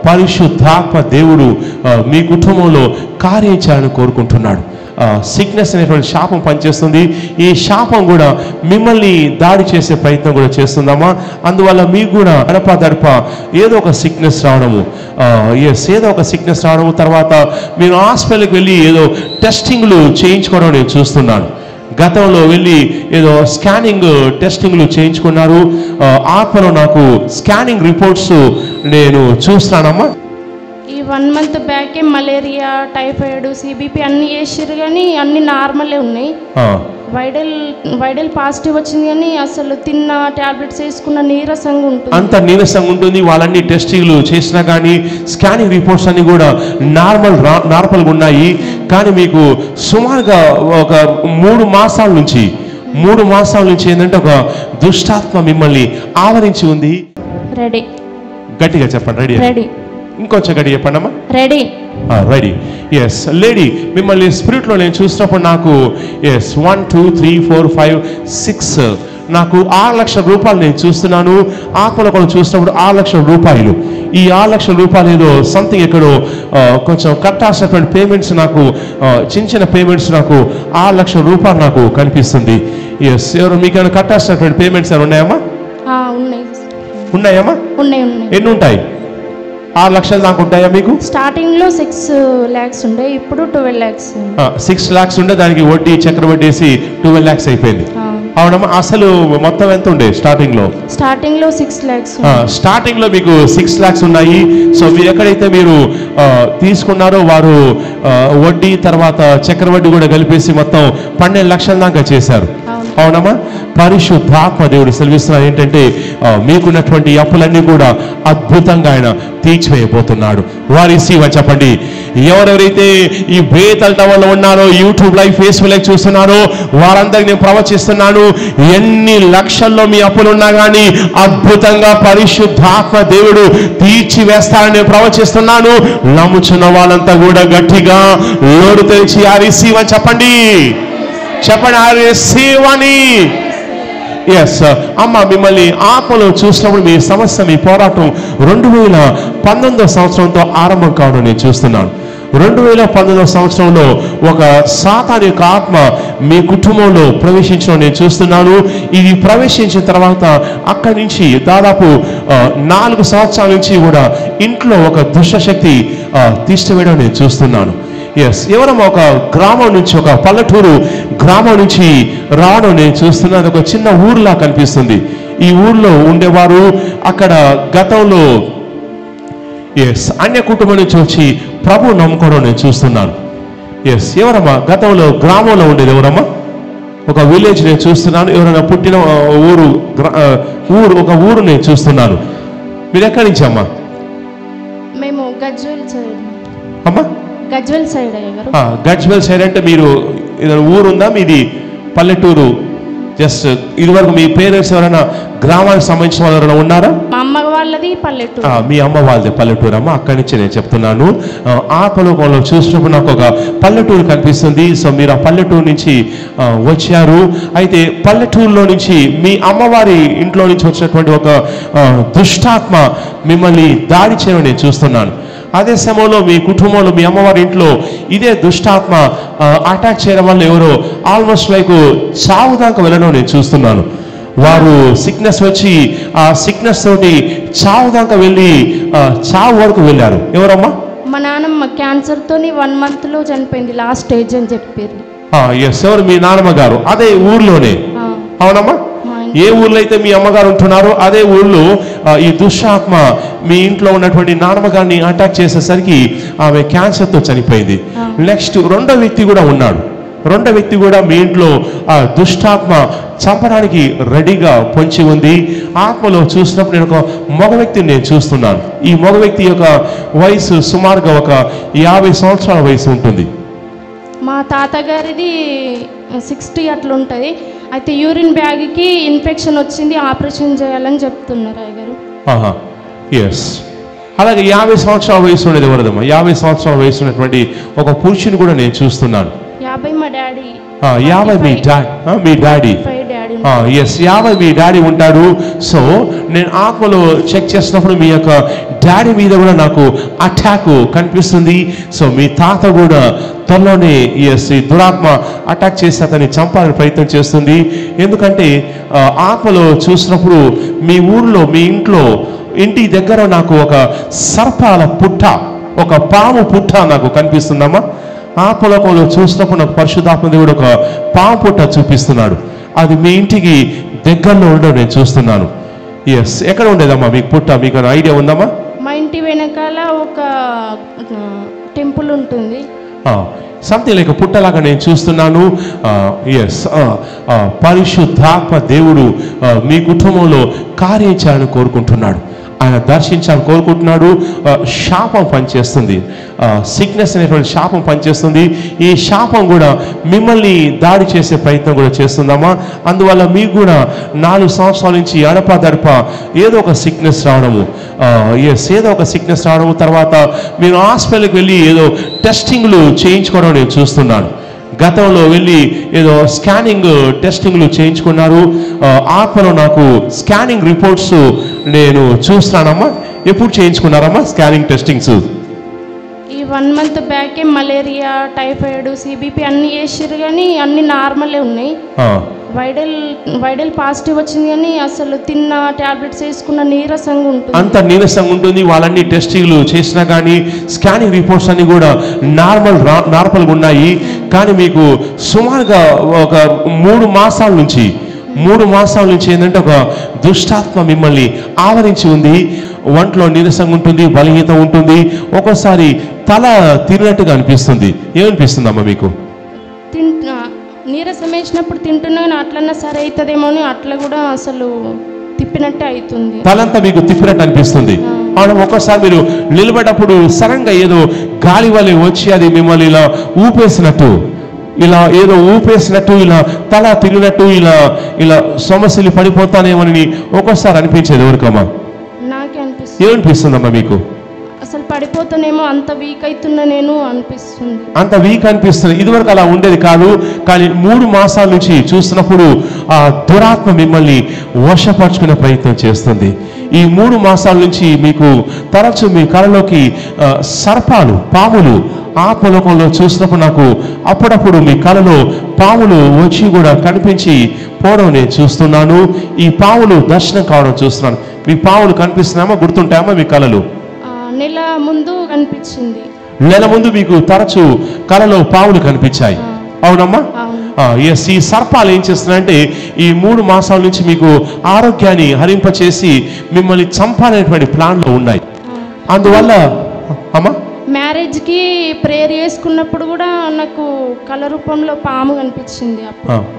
పరిశుద్ధాత్మ దేవుడు మీ కుటుంబంలో కార్యం చేయాలని కోరుకుంటున్నాడు. సిక్నెస్ అనేటువంటి శాపం పనిచేస్తుంది. ఈ శాపం కూడా మిమ్మల్ని దాడి చేసే ప్రయత్నం కూడా చేస్తుందమ్మా. అందువల్ల మీకు కూడా గడప ఏదో ఒక సిక్నెస్ రావడము, ఏదో ఒక సిక్నెస్ రావడము, తర్వాత మీరు హాస్పిటల్కి వెళ్ళి ఏదో టెస్టింగ్లు చేయించుకోవడం నేను చూస్తున్నాను. గతంలో వెళ్ళి ఏదో స్కానింగ్ టెస్టింగ్లు చేయించుకున్నారు. ఆత్మలో నాకు స్కానింగ్ రిపోర్ట్స్ నేను చూస్తానమ్మా. ఈ 1 month బ్యాకే మలేరియా, టైఫాయిడ్, సిబిపి అన్ని చేసిర్రు కానీ అన్ని నార్మలే ఉన్నాయి. వైడల్ పాజిటివ్ వచ్చింది కానీ అసలు తిన్న టాబ్లెట్స్ వేసుకున్న నీరసంగా ఉంటుంది, అంత నీరసంగా ఉంటుంది. వాళ్ళన్ని టెస్టింగ్లు చేసినా కానీ స్కానింగ్ రిపోర్ట్స్ అన్ని కూడా నార్మల్గా ఉన్నాయి. కానీ మీకు సుమారుగా ఒక 3 మాసాల నుంచి ఏంటంటే ఒక దుష్టాత్మ మిమ్మల్ని ఆవరించి ఉంది. రెడీ, గట్టిగా చెప్పండి. Ready, ready. ఇంకొంచెం గట్టి చెప్పండి అమ్మా. Ready, ready. ఎస్ లేడీ, మిమ్మల్ని స్పిరిట్లో నేను చూసినప్పుడు నాకు 1 2 3 4 5 6 నాకు 6 లక్షల రూపాయలు నేను చూస్తున్నాను. ఆత్మలో కూడా చూసినప్పుడు 6 లక్షల రూపాయలు. ఈ 6 లక్షల రూపాయలు ఏదో సంథింగ్ ఎక్కడో కొంచెం కట్టాల్సినటువంటి పేమెంట్స్ నాకు, చిన్న పేమెంట్స్ నాకు 6 లక్షల రూపాయలు నాకు కనిపిస్తుంది. ఎస్, ఎవరు మీకు కట్టాల్సినటువంటి పేమెంట్స్ ఏమైనా ఉన్నాయమ్మా? ఉన్నాయమ్మా? ఎన్ని ఉంటాయి? 6 లక్షలు దాకా ఉంటాయా మీకు? స్టార్టింగ్ లో 6 lakhs ఉండే, ఇప్పుడు 12 lakhs. 6 lakhs ఉండే, దానికి వడ్డీ చక్రవడ్డీ వేసి 12 lakhs అయిపోయింది. అవునమ్మా. అసలు మొత్తం ఎంత ఉండే స్టార్టింగ్ లో? స్టార్టింగ్ లో 6 lakhs. స్టార్టింగ్ లో మీకు 6 lakhs ఉన్నాయి. సో మీరు ఎక్కడైతే మీరు తీసుకున్నారో వారు వడ్డీ తర్వాత చక్రవడ్డీ కూడా కలిపేసి మొత్తం 12 లక్షల దాకా చేశారు. అవునమ్మా. పరిశుద్ధాత్మ దేవుడు సెలవిస్తున్నారు ఏంటంటే మీకున్నటువంటి అప్పులన్నీ కూడా అద్భుతంగా ఆయన తీర్చివేయబోతున్నాడు. వారి అని చెప్పండి. ఎవరెవరైతే ఈ బేతల్ టవర్లో ఉన్నారో, యూట్యూబ్ లైవ్, ఫేస్బుక్ లైవ్ చూస్తున్నారో వారందరికీ నేను ప్రవచిస్తున్నాను, ఎన్ని లక్షల్లో మీ అప్పులు ఉన్నా కానీ అద్భుతంగా పరిశుద్ధాత్మ దేవుడు తీర్చివేస్తారని నేను ప్రవచిస్తున్నాను. నమ్ముచున్న వాళ్ళంతా కూడా గట్టిగా నోరు తెరిచి ఆ రిసీవ్ అని చెప్పండి. చెప్పండి, ఆ రిసీవ్ అని. ఎస్ అమ్మ, మిమ్మల్ని ఆత్మలో చూసినప్పుడు మీ సమస్య, మీ పోరాటం 2019 సంవత్సరంతో ఆరంభం కావడం నేను చూస్తున్నాను. 2019 సంవత్సరంలో ఒక సాతాను యొక్క ఆత్మ మీ కుటుంబంలో ప్రవేశించడం నేను చూస్తున్నాను. ఇది ప్రవేశించిన తర్వాత అక్కడి నుంచి దాదాపు 4 సంవత్సరాల నుంచి కూడా ఇంట్లో ఒక దుష్టశక్తి తీసివేయడం నేను చూస్తున్నాను. ఎస్, ఎవరమ్మా ఒక గ్రామం నుంచి, ఒక పల్లెటూరు గ్రామం నుంచి రావడం నేను చూస్తున్నాను. ఒక చిన్న ఊరులా కనిపిస్తుంది. ఈ ఊర్లో ఉండేవారు అక్కడ గతంలో అన్య కుటుంబం నుంచి వచ్చి ప్రభు నమ్ముకోవడం నేను చూస్తున్నాను. ఎస్, ఎవరమ్మా గతంలో గ్రామంలో ఉండేది? ఎవరమ్మా? ఒక విలేజ్ నేను చూస్తున్నాను. ఎవరైనా పుట్టిన ఒక ఊరు నేను చూస్తున్నాను. మీరు ఎక్కడి నుంచి అమ్మా? మేము గజ్వేల్ సైడ్ అమ్మా. గజ్వేల్ సైడ్ అయ్యారు. గజ్వేల్ సైడ్ అంటే మీరు ఏదైనా ఊరు ఉందా మీది? పల్లెటూరు? జస్ట్ ఇదివరకు మీ పేరెంట్స్ ఎవరైనా గ్రామానికి సంబంధించిన వాళ్ళు ఎవరైనా ఉన్నారా? మా అమ్మ వాళ్ళది పల్లెటూరు. మీ అమ్మ వాళ్ళది పల్లెటూరు అమ్మ. అక్కడి నుంచి నేను చెప్తున్నాను. ఆత్మలోకంలో చూసినప్పుడు నాకు ఒక పల్లెటూరు కనిపిస్తుంది. సో మీరు ఆ పల్లెటూరు నుంచి వచ్చారు. అయితే పల్లెటూరులో నుంచి మీ అమ్మవారి ఇంట్లో నుంచి వచ్చినటువంటి ఒక దుష్టాత్మ మిమ్మల్ని దాడి చేయడం నేను చూస్తున్నాను. అదే సమయంలో మీ కుటుంబంలో మీ అమ్మవారి ఇంట్లో ఇదే దుష్టాత్మ అటాక్ చేయడం వల్ల ఎవరో ఆల్మోస్ట్ లైక్ చావు దాకా వెళ్ళడం నేను చూస్తున్నాను. వారు సిక్నెస్ వచ్చి ఆ సిక్నెస్ తోటి చావు దాకా వెళ్ళి చావు వరకు వెళ్ళారు. ఎవరమ్మా? మా నాన్నమ్మ క్యాన్సర్ తోని 1 month లో చనిపోయింది, లాస్ట్ స్టేజ్ అని చెప్పారు. ఎస్, ఎవరు? మీ నాన్నమ్మ గారు అదే ఊర్లోనే? అవునమ్మా. ఏ ఊర్లో అయితే మీ అమ్మగారు ఉంటున్నారో అదే ఊర్లో ఈ దుష్టాత్మ మీ ఇంట్లో ఉన్నటువంటి నాన్నమ్మగారిని అటాక్ చేసేసరికి ఆమె క్యాన్సర్తో చనిపోయింది. నెక్స్ట్ రెండో వ్యక్తి కూడా ఉన్నాడు. రెండో వ్యక్తి కూడా మీ ఇంట్లో ఆ దుష్టాత్మ చంపడానికి రెడీగా పొంచి ఉంది. ఆత్మలో చూసినప్పుడు నేను ఒక మగ వ్యక్తిని నేను చూస్తున్నాను. ఈ మగ వ్యక్తి యొక్క వయసు సుమారుగా ఒక 50 సంవత్సరాల వయసు ఉంటుంది. మా తాతగారిది 60 అట్లా ఉంటుంది. అయితే యూరిన్ బ్యాగ్కి ఇన్ఫెక్షన్ వచ్చింది, ఆపరేషన్ చేయాలని చెప్తున్నారు అయ్యగారు. ఎస్, అలాగే 50 సంవత్సరాల వయసు ఉండేది ఎవరదమ్మా? 50 సంవత్సరాల వయసు ఉన్నటువంటి ఒక పురుషుని కూడా నేను చూస్తున్నాను. 50 మా డాడీ. 50 మీ డాడీ. ఉంటారు. 50 మీ డాడీ ఉంటాడు. సో నేను ఆత్మలో చెక్ చేసినప్పుడు మీ యొక్క డాడీ మీద కూడా నాకు అటాక్ కనిపిస్తుంది. సో మీ తాత కూడా త్వరలోనే ఈ దురాత్మ అటాక్ చేసి అతన్ని చంపాలని ప్రయత్నం చేస్తుంది. ఎందుకంటే ఆత్మలో చూసినప్పుడు మీ ఊర్లో మీ ఇంటి దగ్గర నాకు ఒక సర్పాల పుట్ట, ఒక పాము పుట్ట నాకు కనిపిస్తుందమ్మా. ఆత్మలోకంలో చూసినప్పుడు నాకు పరిశుద్ధాత్మ దేవుడు ఒక పాము పుట్ట చూపిస్తున్నాడు. అది మీ ఇంటికి దగ్గరలో ఉండడం నేను చూస్తున్నాను. ఎక్కడ ఉండేదమ్మా మీకు పుట్ట? మీకు ఐడియా ఉందమ్మా? మా ఇంటి వెనకాల ఒక టెంపుల్ ఉంటుంది. సంథింగ్ లైక్ పుట్టలాగా నేను చూస్తున్నాను. పరిశుద్ధాత్మ దేవుడు మీ కుటుంబంలో కార్యం చేయాలని కోరుకుంటున్నాడు. ఆయన దర్శించాలని కోరుకుంటున్నాడు. శాపం పనిచేస్తుంది, సిక్నెస్ అనేటువంటి శాపం పనిచేస్తుంది. ఈ శాపం కూడా మిమ్మల్ని దాడి చేసే ప్రయత్నం కూడా చేస్తుందమ్మా. అందువల్ల మీకు కూడా 4 సంవత్సరాల నుంచి అడపదడప ఏదో ఒక సిక్నెస్ రావడము, ఏదో ఒక సిక్నెస్ రావడము, తర్వాత మీరు హాస్పిటల్కి వెళ్ళి ఏదో టెస్టింగ్లు చేయించుకోవడం నేను చూస్తున్నాను. గతంలో వెళ్ళి ఏదో స్కానింగ్ టెస్టింగ్లు చేయించుకున్నారు. ఆత్మలో నాకు స్కానింగ్ రిపోర్ట్స్ నేను చూస్తానమ్మా. ఎప్పుడు చేయించుకున్నారమ్మా స్కానింగ్ టెస్టింగ్స్? ఈ 1 మంత్ బ్యాకే మలేరియా, టైఫాయిడ్, సిబిపి అన్ని చేసిర్రు కానీ అన్ని నార్మలే ఉన్నాయి. వైడల్ పాజిటివ్ వచ్చింది కానీ అసలు తిన్న టాబ్లెట్స్ వేసుకున్న నీరసంగా ఉంటుంది, అంత నీరసంగా ఉంటుంది. వాళ్ళన్ని టెస్టింగ్లు చేసినా కానీ స్కానింగ్ రిపోర్ట్స్ అన్ని కూడా నార్మల్గా ఉన్నాయి. కానీ మీకు సుమారుగా ఒక 3 మాసాల నుంచి ఏంటంటే ఒక దుష్టాత్మ మిమ్మల్ని ఆవరించి ఉంది. ఒంట్లో నీరసంగా ఉంటుంది, బలహీనత ఉంటుంది, ఒక్కోసారి తల తిరిగినట్టుగా అనిపిస్తుంది. ఏమనిపిస్తుందమ్మా మీకు? నీరసం వేసినప్పుడు తింటున్నా కానీ అట్లన్నా సరే అవుతుందేమో అని అట్లా కూడా అసలు తిప్పినట్టే అవుతుంది. తలంతా మీకు తిప్పినట్టు అనిపిస్తుంది. ఒక్కోసారి మీరు నిలబడప్పుడు సడన్గా ఏదో గాలి వలె వచ్చి అది మిమ్మల్ని ఇలా ఊపేసినట్టు, ఇలా తల తిరిగినట్టు, ఇలా సమస్యలు పడిపోతానేమని ఒక్కోసారి అనిపించేది. ఎవరికమ్మా? నాకే అనిపిస్తుంది. ఏమనిపిస్తుందమ్మా మీకు? అసలు పడిపోతానేమో, అంత వీక్ అవుతున్నా నేను అనిపిస్తుంది. అంత వీక్ అనిపిస్తుంది. ఇదివరకు అలా ఉండేది కాదు. కానీ 3 మాసాల నుంచి చూస్తున్నప్పుడు ఆ దురాత్మ మిమ్మల్ని వశపరుచుకునే ప్రయత్నం చేస్తుంది. ఈ 3 మాసాల నుంచి మీకు తరచు మీ కళలోకి సర్పాలు, పాములు ఆత్మలోకంలో చూసినప్పుడు నాకు అప్పుడప్పుడు మీ కళలో పాములు వచ్చి కూడా కనిపించి పోవడం నేను చూస్తున్నాను. ఈ పాములు దర్శనం కావడం చూస్తున్నాను. మీ పాములు కనిపిస్తున్నామా? గుర్తుంటాయమ్మా మీ కళలు? నెల ముందు కనిపించింది. నెల ముందు మీకు తరచు కళలో పాములు కనిపించాయి, అవునమ్మా? ఈ సర్పాలు ఏం చేస్తున్నాయంటే ఈ 3 మాసాల నుంచి మీకు ఆరోగ్యాన్ని హరింపచేసి మిమ్మల్ని చంపాలనేటువంటి ప్లాన్లో ఉన్నాయి. అందువల్ల అమ్మా మ్యారేజ్కి ప్రేయర్ చేసుకున్నప్పుడు కూడా నాకు కళ రూపంలో పాము కనిపించింది.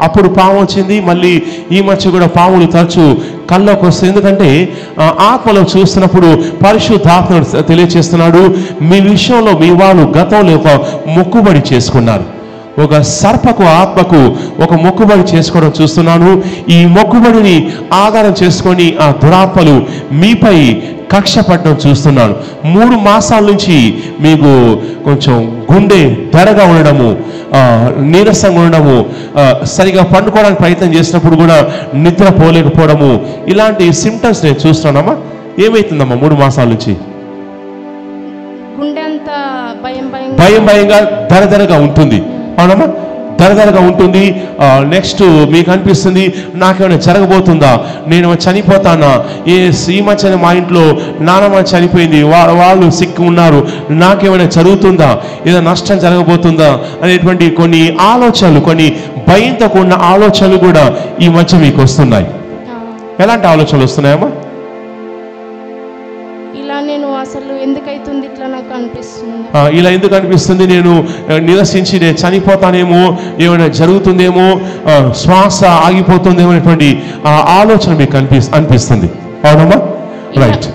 అప్పుడు పాము వచ్చింది. మళ్ళీ ఈ మధ్య కూడా పాములు తరచు కళ్ళలోకి వస్తుంది. ఎందుకంటే ఆత్మలో చూస్తున్నప్పుడు పరిశుద్ధాత్మ తెలియచేస్తున్నాడు, మీ విషయంలో మీ వాళ్ళు గతంలో ఒక మొక్కుబడి చేసుకున్నారు. ఒక సర్పకు ఆత్మకు ఒక మొక్కుబడి చేసుకోవడం చూస్తున్నాను. ఈ మొక్కుబడిని ఆధారం చేసుకొని ఆ దురాత్మలు మీపై కక్ష పడడం చూస్తున్నాను. 3 మాసాల నుంచి మీకు కొంచెం గుండె దడగా ఉండడము, నీరసంగా ఉండడము, సరిగా పండుకోవడానికి ప్రయత్నం చేసినప్పుడు కూడా నిద్ర పోలేకపోవడము, ఇలాంటి సిమ్టమ్స్ నేను చూస్తున్నానమ్మా. ఏమవుతుందమ్మా 3 మాసాల నుంచి? గుండె అంతా భయంగా దరదరగా ఉంటుంది, అవునమ్మా? దరదరగా ఉంటుంది. నెక్స్ట్ మీకు అనిపిస్తుంది నాకేమైనా జరగబోతుందా, నేను చనిపోతానా, ఈ మధ్యన మా ఇంట్లో నానమ్మ చనిపోయింది, వాళ్ళు సిక్ ఉన్నారు, నాకేమైనా జరుగుతుందా, ఏదో నష్టం జరగబోతుందా అనేటువంటి కొన్ని ఆలోచనలు, కొన్ని భయంతో కూడిన ఆలోచనలు కూడా ఈ మధ్య మీకు వస్తున్నాయి. ఎలాంటి ఆలోచనలు వస్తున్నాయమ్మా? నేను అసలు ఎందుకైతుంది ఇట్లా నాకు అనిపిస్తుంది. ఇలా ఎందుకు అనిపిస్తుంది? నేను నిరసించి నేను చనిపోతానేమో, ఏమైనా జరుగుతుందేమో, శ్వాస ఆగిపోతుందేమో అనేటువంటి ఆలోచన మీకు అనిపిస్తుంది, అవునమ్మా? రైట్.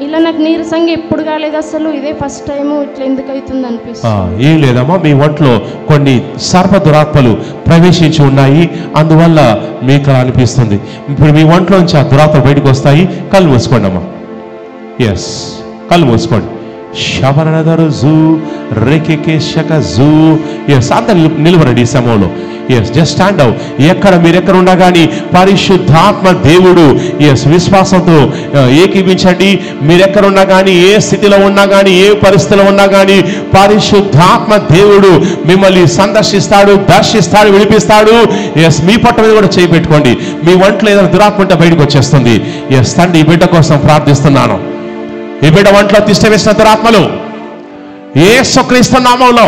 ఇలా నాకు నీరసంగా ఎప్పుడు కాలేదు అసలు, ఇదే ఫస్ట్ టైం ఇట్లా ఎందుకు అవుతుంది అనిపిస్తుంది. ఏం లేదమ్మా, మీ ఒంట్లో కొన్ని సర్ప దురాత్మలు ప్రవేశించి ఉన్నాయి, అందువల్ల మీకు అలా అనిపిస్తుంది. ఇప్పుడు మీ ఒంట్లోంచి ఆ దురాత్మలు బయటకు వస్తాయి. కళ్ళు మూసుకోండి అమ్మా. కళ్ళు మూసుకోండి. శబరనదరుజు రేకెకేశకజు. ఎస్, అందరు నిలవరండి ఈ సమయంలో. Yes, just stand out. మీరెక్కడ ఉన్నా కానీ పరిశుద్ధాత్మ దేవుడు ఎస్ విశ్వాసంతో ఏకీభించండి. మీరెక్కడ ఉన్నా కానీ, ఏ స్థితిలో ఉన్నా కానీ, ఏ పరిస్థితిలో ఉన్నా కానీ పరిశుద్ధాత్మ దేవుడు మిమ్మల్ని సందర్శిస్తాడు, దర్శిస్తాడు, విడిపిస్తాడు. ఎస్, మీ పట్ల మీద కూడా చేయి పెట్టుకోండి. మీ ఒంట్లో ఏదైనా దురాత్మ ఉంటే బయటకు వచ్చేస్తుంది. ఎస్, తండ్రి ఈ బిడ్డ కోసం ప్రార్థిస్తున్నాను. ఈ బిడ్డ ఒంట్లో తిష్ట వేసిన దురాత్మలు యేసుక్రీస్తు నామములో,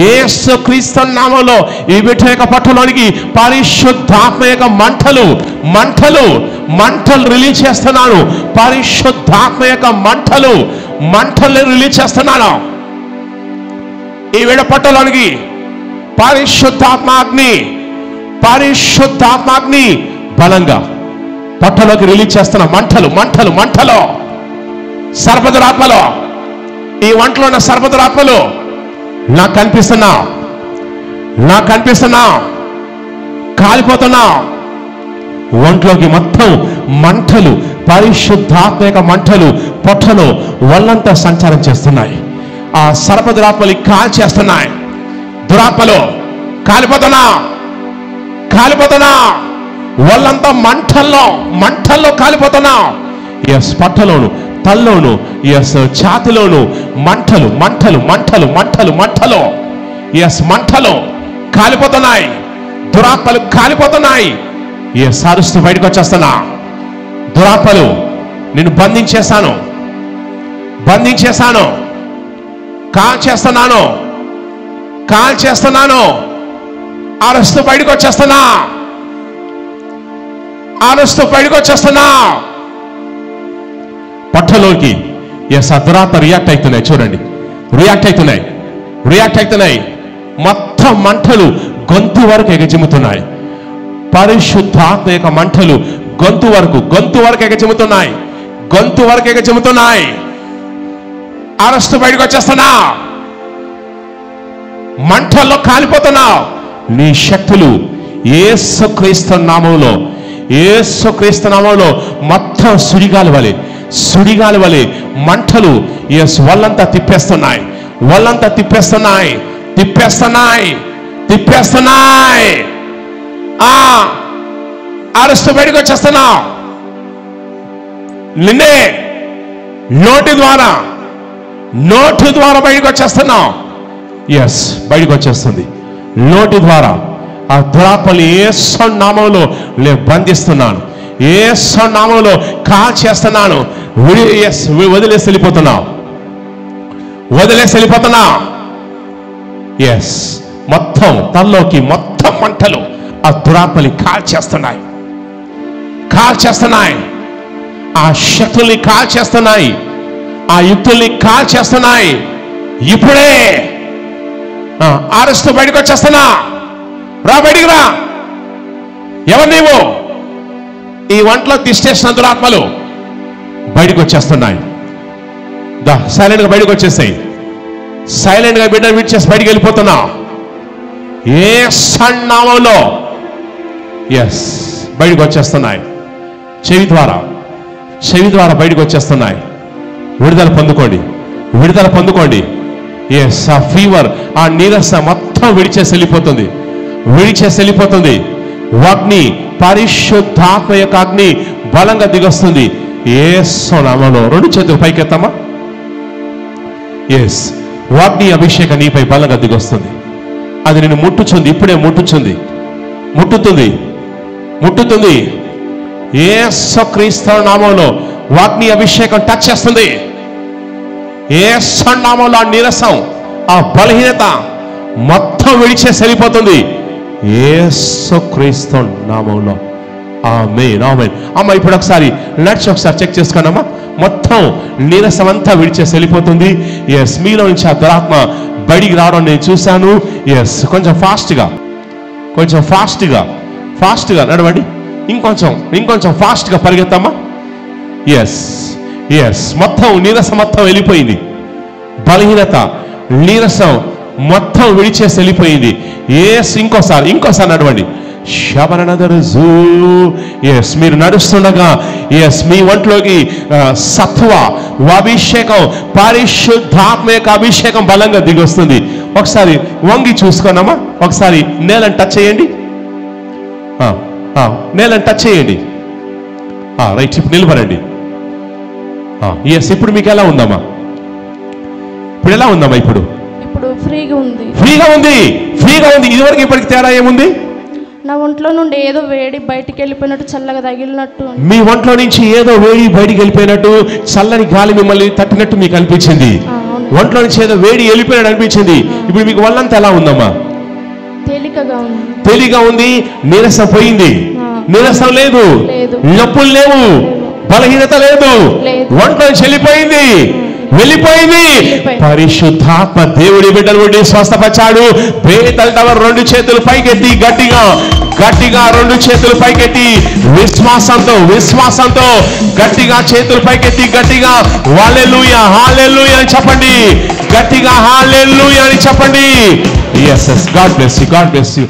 యేసుక్రీస్తు నామములో ఈ బిడ్డ యొక్క పట్టులోనికి పరిశుద్ధాత్మ యొక్క మంటలు మంటలు మంటలు రిలీజ్ చేస్తున్నాను. పరిశుద్ధాత్మ యొక్క మంటలు మంటలు రిలీజ్ చేస్తున్నాను. ఈ బిడ్డ పట్టులోనికి పరిశుద్ధాత్మాగ్ని పరిశుద్ధాత్మాగ్ని బలంగా పట్టులోకి రిలీజ్ చేస్తున్నా. మంటలు మంటలు మంటలు సర్పదురాత్మలు, ఈ వంటలో ఉన్న సర్పదురాత్మలు నాకు కనిపిస్తున్నా కాలిపోతున్నా. ఒంట్లోకి మొత్తం మంటలు, పరిశుద్ధాత్మ యొక్క మంటలు పొట్టలో ఒళ్ళంతా సంచారం చేస్తున్నాయి. ఆ సర్పదురాత్మలు కాల్ చేస్తున్నాయి. దురాత్మలు కాలిపోతున్నా ఒళ్ళంతా మంటల్లో కాలిపోతున్నా. ఎస్, పొట్టలోను, తల్లోను, ఎస్ ఛాతిలోను మంటలు మంటలు మంటలు మంటలు మంటలు. ఎస్, మంటలు కాలిపోతున్నాయి. దురాత్మలు కాలిపోతున్నాయి. ఎస్, అరుస్తూ బయటకు వచ్చేస్తున్నా. దురాత్మలు నిన్ను బంధించేశాను, కాల్ చేస్తున్నాను. అరుస్తూ బయటకు వచ్చేస్తున్నా. పట్టలోకి ఎస్ దురాత్మ రియాక్ట్ అవుతున్నాయి. చూడండి, రియాక్ట్ అవుతున్నాయి. మొత్తం మంటలు గొంతు వరకు ఎగజిమ్ముతున్నాయి. పరిశుద్ధాత్మ యొక్క మంటలు గొంతు వరకు ఎగజిమ్ముతున్నాయి. అరెస్ట్ బయటకు వచ్చేస్తున్నా. మంటల్లో కాలిపోతున్నావు. నీ శక్తులు యేసుక్రీస్తు నామములో మొత్తం సుడిగాలి వలె మంటలు ఎస్ వాళ్ళంతా తిప్పేస్తున్నాయి. అరెస్ట్ బయటకు వచ్చేస్తున్నా. నిన్నే నోటి ద్వారా బయటకు వచ్చేస్తున్నావు. ఎస్, బయటకు వచ్చేస్తుంది నోటి ద్వారా. ఆ దురాత్మలు యేసు నామములో బంధిస్తున్నాను. యేసు నామములో కాల్ చేస్తున్నాను. వదిలేసి వెళ్ళిపోతున్నా. ఎస్, మొత్తం తల్లోకి మొత్తం మంటలు ఆ దురాత్మని కాల్ చేస్తున్నాయి. ఆ శక్తుల్ని కాల్ చేస్తున్నాయి. ఆ యుక్తుల్ని కాల్ చేస్తున్నాయి. ఇప్పుడే అరెస్ట్ బయటకు వచ్చేస్తున్నా. బయటికి రా. ఎవరు నీవు? ఈ వంటలో తిష్టేసిన దురాత్మలు బయటకు వచ్చేస్తున్నాయి. సైలెంట్గా బయటకు వచ్చేసాయి. సైలెంట్గా బిడ్డను విడిచేసి బయటికి వెళ్ళిపోతున్నా. ఏ సన్నామంలో ఎస్ బయటకు వచ్చేస్తున్నాయి. చెవి ద్వారా బయటకు వచ్చేస్తున్నాయి. విడుదల పొందుకోండి. ఎస్, ఆ ఫీవర్, ఆ నీరస మొత్తం విడిచేసి వెళ్ళిపోతుంది. అగ్ని, పరిశుద్ధాత్మ యొక్క అగ్ని బలంగా దిగొస్తుంది. యేసు నామములో 2 చేతులు పైకెత్తమ్మా. ఎస్, అగ్ని అభిషేకం నీపై బలంగా దిగొస్తుంది. అది నేను ముట్టుచుంది. ఇప్పుడే ముట్టుతుంది. యేసుక్రీస్తు నామములో అగ్ని అభిషేకం టచ్ చేస్తుంది. యేసు నామములో ఆ నీరసం, ఆ బలహీనత మొత్తం విడిచేసి వెళ్ళిపోతుంది. యేసుక్రీస్తు నామములో ఆమేన్. అమ్మ, ఇప్పుడు ఒకసారి చెక్ చేసుకోండమ్మా. మొత్తం నీరసం అంతా విడిచేసి వెళ్ళిపోతుంది. ఎస్, మీలో నుంచి ఆ దురాత్మ బయటికి రావడం నేను చూశాను. ఎస్, కొంచెం ఫాస్ట్గా నడవండి. ఇంకొంచెం ఫాస్ట్గా పరిగెత్తమ్మా. ఎస్, మొత్తం నీరసం మొత్తం వెళ్ళిపోయింది. బలహీనత, నీరసం మొత్తం విడిచేసి వెళ్ళిపోయింది. ఎస్, ఇంకోసారి నడవండి. శబరనదరుజు. ఎస్, మీరు నడుస్తుండగా ఎస్ మీ ఒంట్లోకి సత్వ అభిషేకం, పరిశుద్ధాత్మ యొక్క అభిషేకం బలంగా దిగొస్తుంది. ఒకసారి వంగి చూసుకోనమ్మా, ఒకసారి నేలను టచ్ చేయండి, నేలను టచ్ చేయండి. రైట్, ఇప్పుడు నిలబడండి. ఎస్, ఇప్పుడు మీకు ఎలా ఉందమ్మా? ఇప్పుడు ఎలా ఉందమ్మా? ఇప్పుడు ఫ్రీగా ఉంది, ఫ్రీగా ఉంది, ఫ్రీగా ఉంది. ఇదివరకు ఇప్పటికి తేడా ఏముంది? నా ఒంట్లో నుండి ఏదో వేడి బయటికి వెళ్ళిపోయినట్టు, చల్లగా తగిలినట్టు. మీ ఒంట్లో నుంచి ఏదో వేడి బయటికి వెళ్ళిపోయినట్టు, చల్లని గాలి మిమ్మల్ని తట్టినట్టు మీకు అనిపించింది. ఒంట్లో నుంచి ఏదో వేడి వెళ్ళిపోయినట్టు అనిపించింది. ఇప్పుడు మీకు ఒళ్ళంతా ఎలా ఉందమ్మా? తేలిగా ఉంది. నీరసం పోయింది, నీరసం లేదు, నొప్పులు లేవు, బలహీనత లేదు, ఒంట్లో నుంచి వెళ్ళిపోయింది. పరిశుద్ధాత్మ దేవుడి బిడ్డలు ఉండి స్వస్థపరిచాడు. బేతల్టవర్ 2 చేతులు పైకెత్తి గట్టిగా గట్టిగా 2 చేతులు పైకెత్తి విశ్వాసంతో గట్టిగా చేతులు పైకెత్తి గట్టిగా హల్లెలూయా హల్లెలూయా అని చెప్పండి. గట్టిగా హల్లెలూయా అని చెప్పండి. yes, God bless you.